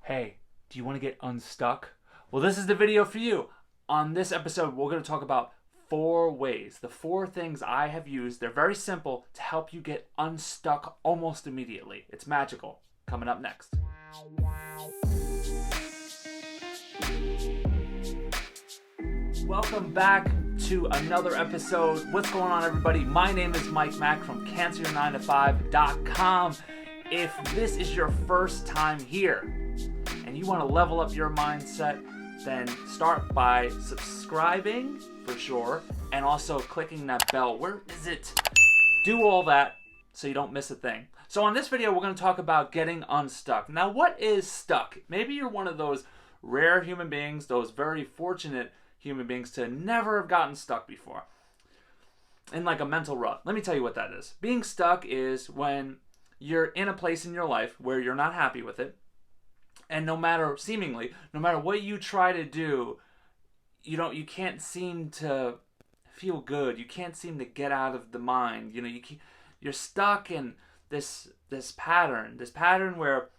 Hey, do you want to get unstuck? Well, this is the video for you. On this episode, we're going to talk about 4 ways, the 4 things I have used. They're very simple to help you get unstuck almost immediately. It's magical. Coming up next. Welcome back to another episode. What's going on, everybody? My name is Mike Mack from CancerYour9to5.com. If this is your first time here and you want to level up your mindset, then start by subscribing for sure and also clicking that bell. Where is it? Do all that so you don't miss a thing. So on this video, we're going to talk about getting unstuck. Now, what is stuck? Maybe you're one of those rare human beings, those very fortunate human beings to never have gotten stuck before in like a mental rut. Let me tell you what that is. Being stuck is when you're in a place in your life where you're not happy with it, and no matter what you try to do, you can't seem to feel good. You can't seem to get out of the mind. You're stuck in this pattern where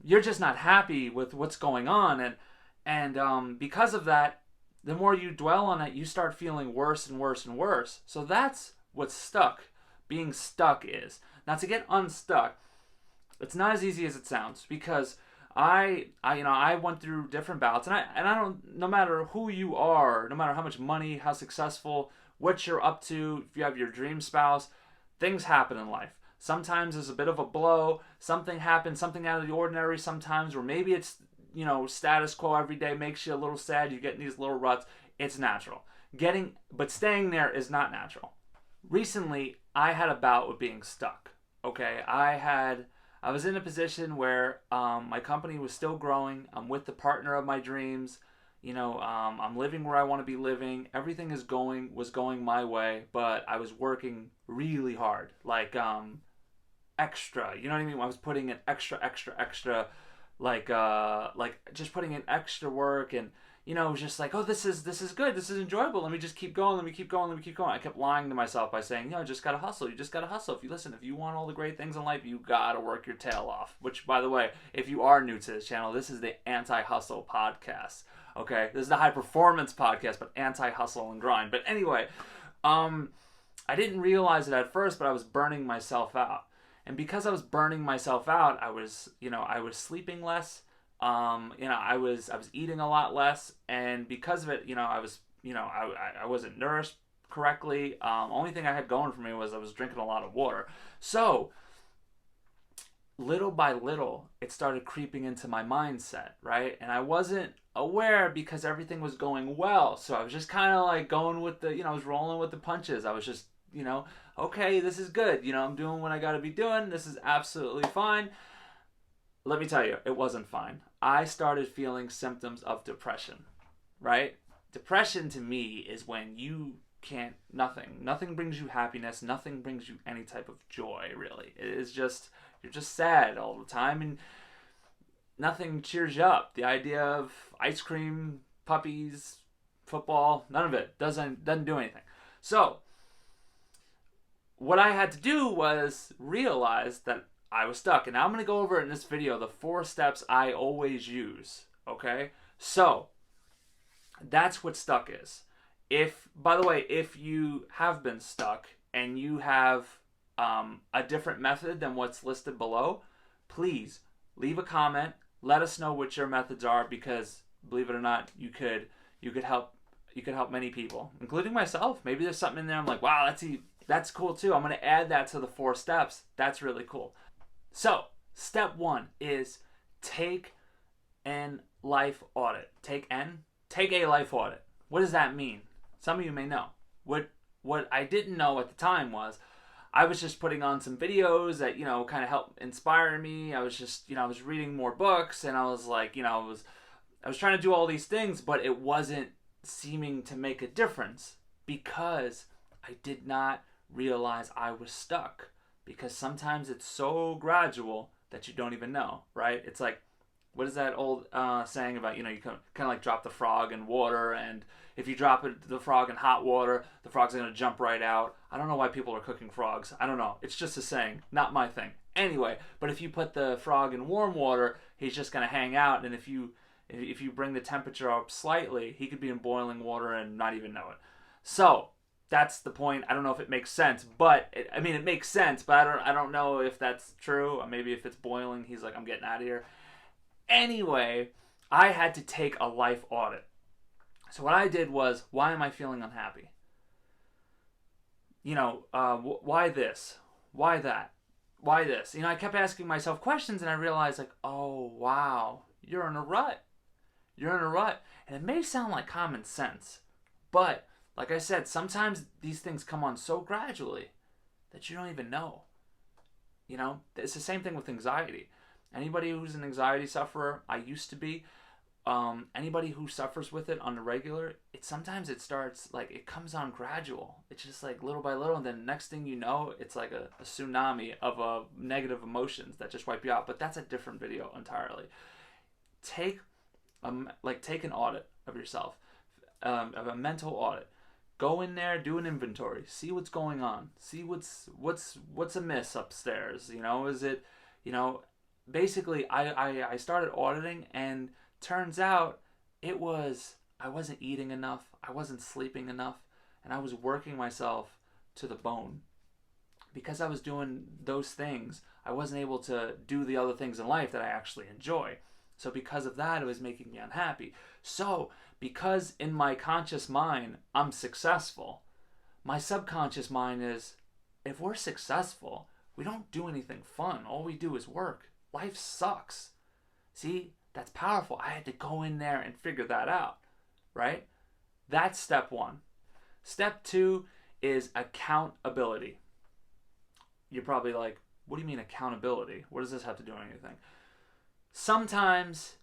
you're just not happy with what's going on, and because of that, the more you dwell on it, you start feeling worse and worse and worse. So that's what being stuck is. Now, to get unstuck, it's not as easy as it sounds, because I went through different bouts, and I don't, no matter who you are, no matter how much money, how successful, what you're up to, if you have your dream spouse, things happen in life. Sometimes there's a bit of a blow, something happens, something out of the ordinary sometimes, or maybe it's, status quo every day makes you a little sad, you get in these little ruts. It's natural. But staying there is not natural. Recently, I had a bout with being stuck. Okay, I was in a position where my company was still growing. I'm with the partner of my dreams. I'm living where I want to be living. Everything was going my way, but I was working really hard, like extra. You know what I mean? I was putting in extra, like just putting in extra work, and it was just like, oh, this is good, this is enjoyable, let me just keep going. I kept lying to myself by saying, just gotta hustle. You just gotta hustle. If you want all the great things in life, you gotta work your tail off. Which, by the way, if you are new to this channel, this is the anti-hustle podcast. Okay, this is the high performance podcast, but anti-hustle and grind. But anyway, I didn't realize it at first, but I was burning myself out. And because I was burning myself out, I was sleeping less. I was eating a lot less, and because of it, I wasn't nourished correctly. Only thing I had going for me was I was drinking a lot of water. So little by little, it started creeping into my mindset, right? And I wasn't aware because everything was going well. So I was just kind of like going with I was rolling with the punches. I was just, okay, this is good. I'm doing what I got to be doing. This is absolutely fine. Let me tell you, it wasn't fine. I started feeling symptoms of depression, right? Depression to me is when nothing brings you happiness. Nothing brings you any type of joy, really. It is just, you're just sad all the time, and nothing cheers you up. The idea of ice cream, puppies, football, none of it doesn't do anything. So what I had to do was realize that I was stuck. And now I'm going to go over in this video the 4 steps I always use. Okay? So that's what stuck is. By the way, if you have been stuck and you have a different method than what's listed below, please leave a comment. Let us know what your methods are, because believe it or not, you could help many people, including myself. Maybe there's something in there I'm like, wow, that's cool too. I'm going to add that to the 4 steps. That's really cool. So, step 1 is take a life audit. Take a life audit. What does that mean? Some of you may know. What I didn't know at the time was I was just putting on some videos that, kind of helped inspire me. I was just, I was reading more books, and I was like, I was trying to do all these things, but it wasn't seeming to make a difference because I did not realize I was stuck. Because sometimes it's so gradual that you don't even know, right? It's like, what is that old saying about, you kind of like drop the frog in water and if you drop the frog in hot water, the frog's going to jump right out. I don't know why people are cooking frogs. I don't know. It's just a saying, not my thing. Anyway, but if you put the frog in warm water, he's just going to hang out. And if you bring the temperature up slightly, he could be in boiling water and not even know it. So that's the point. I don't know if it makes sense, but it makes sense, but I don't know if that's true. Maybe if it's boiling, he's like, I'm getting out of here. Anyway, I had to take a life audit. So what I did was, why am I feeling unhappy? Why this? Why that? Why this? I kept asking myself questions, and I realized, like, oh, wow, you're in a rut. You're in a rut. And it may sound like common sense, but like I said, sometimes these things come on so gradually that you don't even know. It's the same thing with anxiety. Anybody who's an anxiety sufferer, I used to be, anybody who suffers with it on the regular, sometimes it starts, like, it comes on gradual. It's just like little by little, and then next thing you know, it's like a tsunami of negative emotions that just wipe you out. But that's a different video entirely. Take an audit of yourself, of a mental audit. Go in there, do an inventory, see what's going on, see what's amiss upstairs. Is it, basically I started auditing, and turns out I wasn't eating enough, I wasn't sleeping enough, and I was working myself to the bone. Because I was doing those things, I wasn't able to do the other things in life that I actually enjoy. So because of that, it was making me unhappy. So because in my conscious mind, I'm successful, my subconscious mind is, if we're successful, we don't do anything fun. All we do is work. Life sucks. See, that's powerful. I had to go in there and figure that out, right? That's step one. Step two is accountability. You're probably like, what do you mean accountability? What does this have to do with anything? Sometimes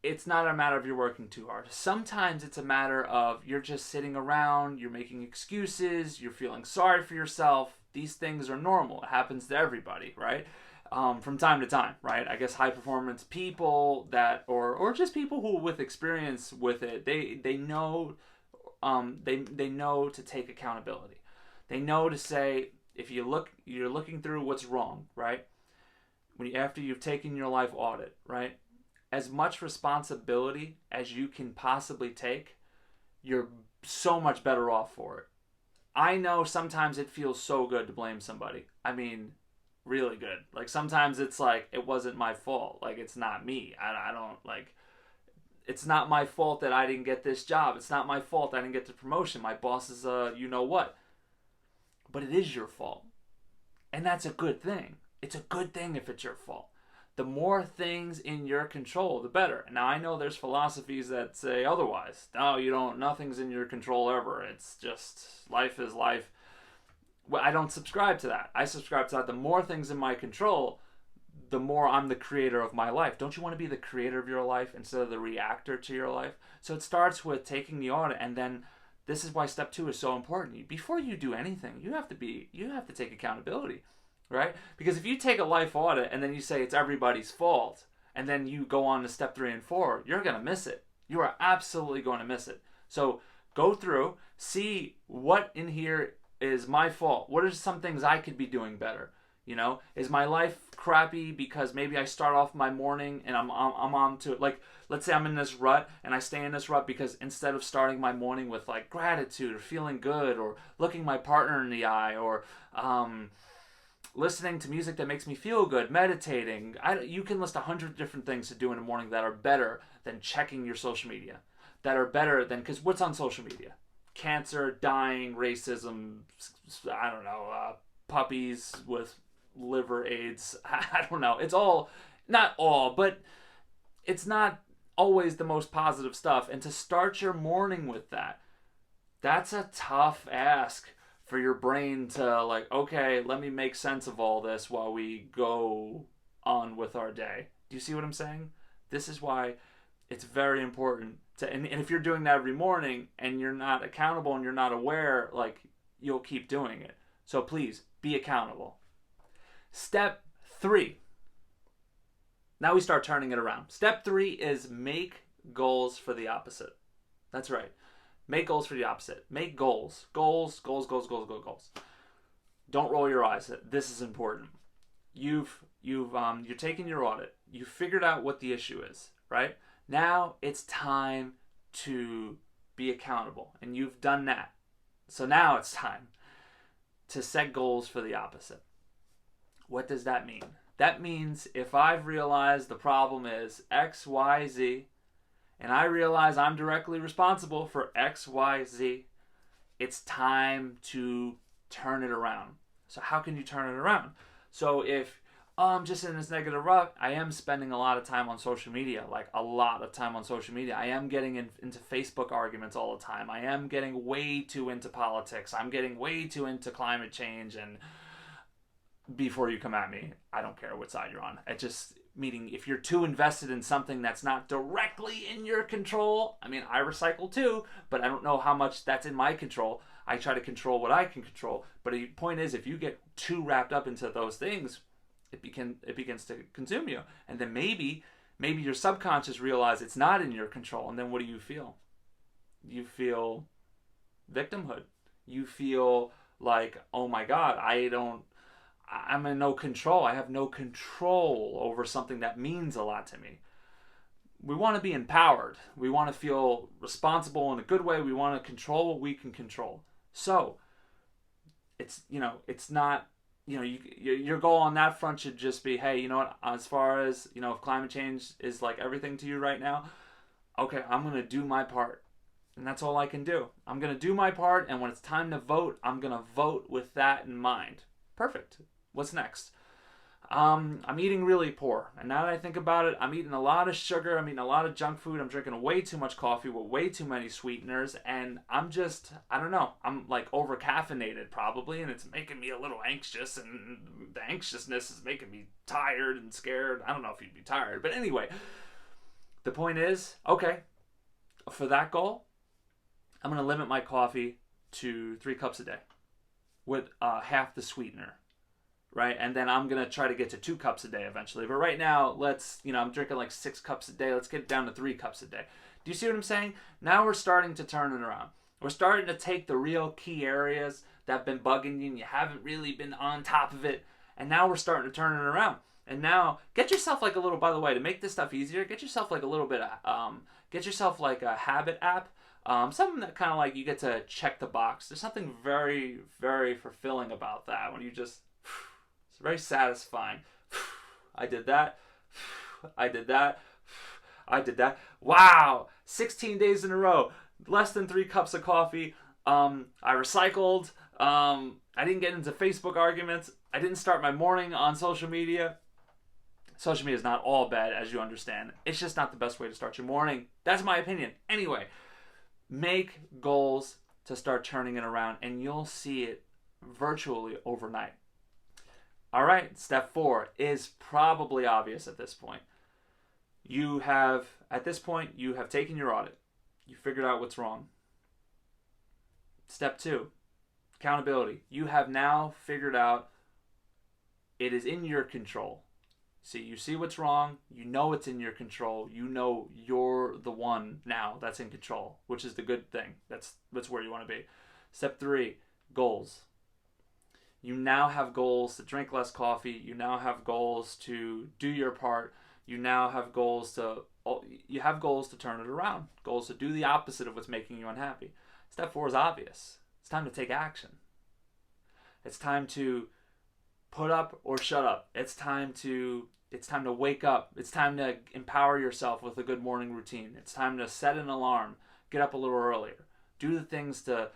it's not a matter of you're working too hard. Sometimes it's a matter of you're just sitting around, you're making excuses, you're feeling sorry for yourself. These things are normal. It happens to everybody, right? From time to time, right? I guess high performance people that, or just people who with experience with it, they know, they know to take accountability. They know to say, if you're looking through what's wrong, right? After you've taken your life audit, right? As much responsibility as you can possibly take, you're so much better off for it. I know sometimes it feels so good to blame somebody. Really good. Like, sometimes it's like, it wasn't my fault. Like, it's not me. I don't, like, it's not my fault that I didn't get this job. It's not my fault I didn't get the promotion. My boss is you know what. But it is your fault. And that's a good thing. It's a good thing if it's your fault. The more things in your control, the better. Now, I know there's philosophies that say otherwise. No, nothing's in your control ever. It's just, life is life. Well, I don't subscribe to that. I subscribe to that. The more things in my control, the more I'm the creator of my life. Don't you want to be the creator of your life instead of the reactor to your life? So it starts with taking the audit, and then this is why step two is so important. Before you do anything, you have to take accountability. Right? Because if you take a life audit and then you say it's everybody's fault, and then you go on to step 3 and 4, you're going to miss it. You are absolutely going to miss it. So go through, see what in here is my fault. What are some things I could be doing better? Is my life crappy because maybe I start off my morning and I'm on to it. Like, let's say I'm in this rut, and I stay in this rut because instead of starting my morning with, like, gratitude or feeling good or looking my partner in the eye or listening to music that makes me feel good, meditating. You can list 100 different things to do in the morning that are better than checking your social media. That are better than, because what's on social media? Cancer, dying, racism, I don't know, puppies with liver AIDS. I don't know. It's all, not all, but it's not always the most positive stuff. And to start your morning with that, that's a tough ask for your brain to, like, okay, let me make sense of all this while we go on with our day. Do you see what I'm saying? This is why it's very important to, and if you're doing that every morning and you're not accountable and you're not aware, like, you'll keep doing it. So please be accountable. Step 3. Now we start turning it around. Step 3 is make goals for the opposite. That's right. Make goals for the opposite. Make goals. Goals, goals, goals, goals, goals, goals. Don't roll your eyes. This is important. You're taking your audit. You figured out what the issue is, right? Now it's time to be accountable, and you've done that. So now it's time to set goals for the opposite. What does that mean? That means if I've realized the problem is X, Y, Z, and I realize I'm directly responsible for X, Y, Z, it's time to turn it around. So how can you turn it around? So if I'm just in this negative rut, I am spending a lot of time on social media, like a lot of time on social media. I am getting into Facebook arguments all the time. I am getting way too into politics. I'm getting way too into climate change. And before you come at me, I don't care what side you're on. Meaning if you're too invested in something that's not directly in your control, I mean, I recycle too, but I don't know how much that's in my control. I try to control what I can control. But the point is, if you get too wrapped up into those things, it begins to consume you. And then maybe your subconscious realizes it's not in your control. And then what do you feel? You feel victimhood. You feel like, oh my God, I'm in no control. I have no control over something that means a lot to me. We want to be empowered. We want to feel responsible in a good way. We want to control what we can control. So it's not, your goal on that front should just be, hey, you know what, as far as, if climate change is like everything to you right now, okay, I'm going to do my part. And that's all I can do. I'm going to do my part. And when it's time to vote, I'm going to vote with that in mind. Perfect. What's next? I'm eating really poor. And now that I think about it, I'm eating a lot of sugar. I'm eating a lot of junk food. I'm drinking way too much coffee with way too many sweeteners. And I don't know. I'm like over caffeinated probably. And it's making me a little anxious. And the anxiousness is making me tired and scared. I don't know if you'd be tired. But anyway, the point is, okay, for that goal, I'm going to limit my coffee to 3 cups a day with half the sweetener. Right, and then I'm going to try to get to 2 cups a day eventually. But right now, I'm drinking like 6 cups a day. Let's get it down to 3 cups a day. Do you see what I'm saying? Now we're starting to turn it around. We're starting to take the real key areas that have been bugging you and you haven't really been on top of it. And now we're starting to turn it around. And now, get yourself like a little, by the way, to make this stuff easier, get yourself like a little bit of, get yourself like a habit app. Something that kind of like you get to check the box. There's something very, very fulfilling about that when you just... It's very satisfying. I did that. I did that. I did that. Wow! 16 days in a row. Less than 3 cups of coffee. I recycled. I didn't get into Facebook arguments. I didn't start my morning on social media. Social media is not all bad, as you understand. It's just not the best way to start your morning. That's my opinion. Anyway, make goals to start turning it around, and you'll see it virtually overnight. All right, step 4 is probably obvious at this point. At this point, you have taken your audit. You figured out what's wrong. Step 2, accountability. You have now figured out it is in your control. See, you see what's wrong. You know it's in your control. You know you're the one now that's in control, which is the good thing. That's where you want to be. Step 3, goals. You now have goals to drink less coffee. You now have goals to do your part. You now have goals to turn it around. Goals to do the opposite of what's making you unhappy. Step 4 is obvious. It's time to take action. It's time to put up or shut up. It's time to wake up. It's time to empower yourself with a good morning routine. It's time to set an alarm. Get up a little earlier. Do the things to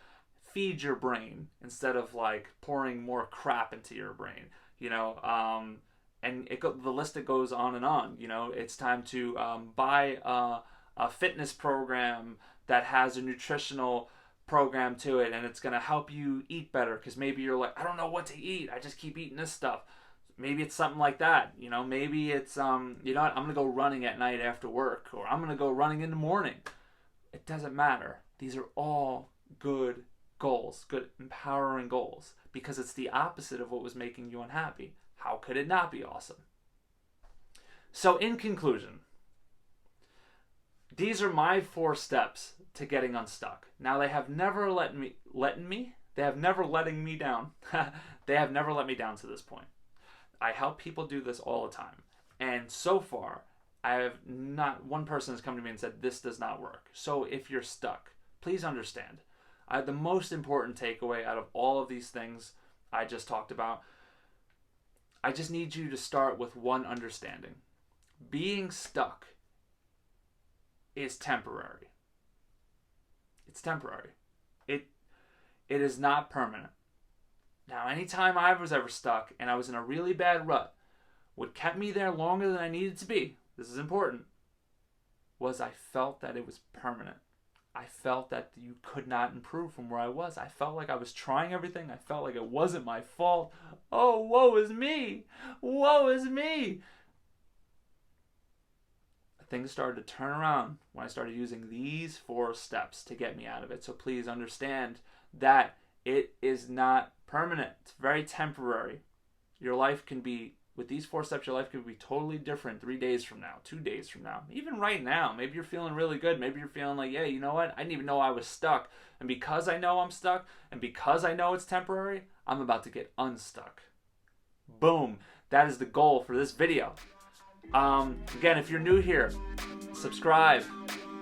feed your brain instead of like pouring more crap into your brain, and the list that goes on and on. It's time to buy a fitness program that has a nutritional program to it, and it's going to help you eat better, because maybe you're like, I don't know what to eat, I just keep eating this stuff. Maybe it's something like that. Maybe it's I'm going to go running at night after work, or I'm going to go running in the morning. It doesn't matter. These are all good goals, good empowering goals, because it's the opposite of what was making you unhappy. How could it not be awesome? So in conclusion, These are my 4 steps to getting unstuck. Now, they have never letting me down. They have never let me down to this point. I help people do this all the time. And so far, I have not one person has come to me and said, this does not work. So if you're stuck, please understand. The most important takeaway out of all of these things I just talked about, I just need you to start with one understanding. Being stuck is temporary. It's temporary. It is not permanent. Now, anytime I was ever stuck and I was in a really bad rut, what kept me there longer than I needed to be, this is important, was I felt that it was permanent. I felt that you could not improve from where I was. I felt like I was trying everything. I felt like it wasn't my fault. Oh, woe is me. Woe is me. Things started to turn around when I started using these 4 steps to get me out of it. So please understand that it is not permanent. It's very temporary. Your life can be, with these 4 steps, your life could be totally different 3 days from now, 2 days from now, even right now. Maybe you're feeling really good. Maybe you're feeling like, yeah, you know what? I didn't even know I was stuck. And because I know I'm stuck, and because I know it's temporary, I'm about to get unstuck. Boom. That is the goal for this video. Again, if you're new here, subscribe,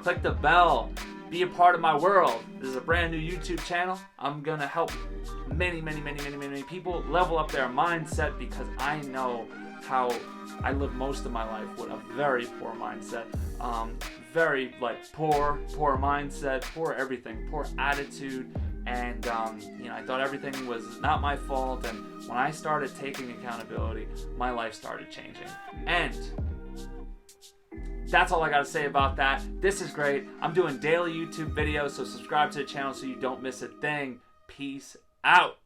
click the bell, be a part of my world. This is a brand new YouTube channel. I'm gonna help many people level up their mindset, because I know how I live most of my life with a very poor mindset, very poor mindset, poor everything, poor attitude, and I thought everything was not my fault. And when I started taking accountability, my life started changing. And that's all I gotta say about that. This is great. I'm doing daily YouTube videos, so subscribe to the channel so you don't miss a thing. Peace out.